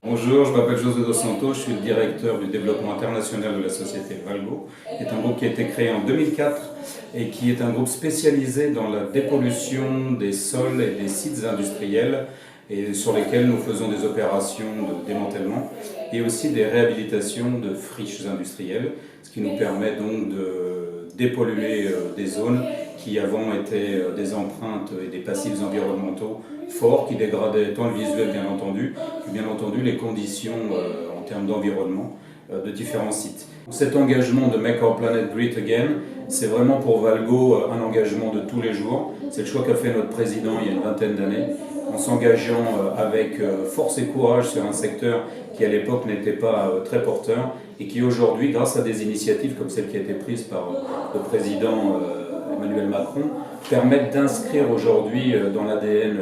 Bonjour, je m'appelle José Dos Santos, je suis le directeur du développement international de la société Valgo, qui est un groupe qui a été créé en 2004 et qui est un groupe spécialisé dans la dépollution des sols et des sites industriels et sur lesquels nous faisons des opérations de démantèlement et aussi des réhabilitations de friches industrielles, ce qui nous permet donc de dépolluer des zones qui avant étaient des empreintes et des passifs environnementaux forts qui dégradaient tant le visuel bien entendu, que bien entendu les conditions en termes d'environnement de différents sites. Cet engagement de Make Our Planet Great Again, c'est vraiment pour Valgo un engagement de tous les jours. C'est le choix qu'a fait notre président il y a une vingtaine d'années, en s'engageant avec force et courage sur un secteur qui à l'époque n'était pas très porteur et qui aujourd'hui, grâce à des initiatives comme celle qui a été prise par le président Emmanuel Macron, permettent d'inscrire aujourd'hui dans l'ADN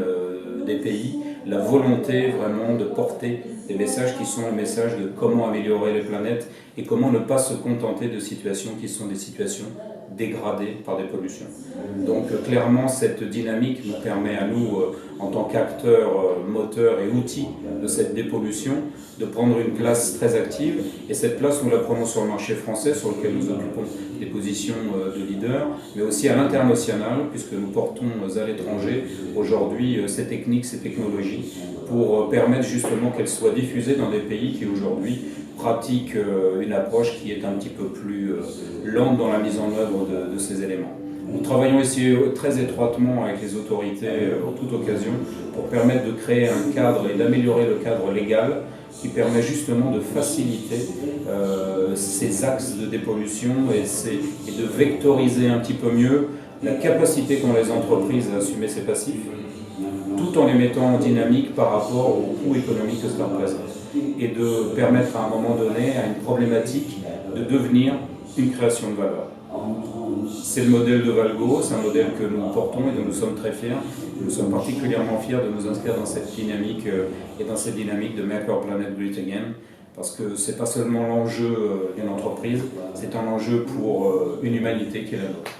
des pays la volonté vraiment de porter des messages qui sont les messages de comment améliorer les planètes et comment ne pas se contenter de situations qui sont des situations dégradées par des pollutions. Donc clairement cette dynamique nous permet à nous, en tant qu'acteurs, moteurs et outils de cette dépollution, de prendre une place très active et cette place nous la prenons sur le marché français sur lequel nous occupons des positions de leader, mais aussi à l'international puisque nous portons à l'étranger aujourd'hui ces techniques, ces technologies pour permettre justement qu'elles soient diffusées dans des pays qui aujourd'hui pratiquent une approche qui est un petit peu plus lente dans la mise en œuvre de ces éléments. Nous travaillons ici très étroitement avec les autorités en toute occasion pour permettre de créer un cadre et d'améliorer le cadre légal qui permet justement de faciliter ces axes de dépollution et de vectoriser un petit peu mieux la capacité qu'ont les entreprises à assumer ces passifs, tout en les mettant en dynamique par rapport au coût économique que cela représente, et de permettre à un moment donné à une problématique de devenir une création de valeur. C'est le modèle de Valgo, c'est un modèle que nous portons et dont nous sommes très fiers. Nous sommes particulièrement fiers de nous inscrire dans cette dynamique et dans cette dynamique de Make Our Planet Great Again, parce que ce n'est pas seulement l'enjeu d'une entreprise, c'est un enjeu pour une humanité qui est la nôtre.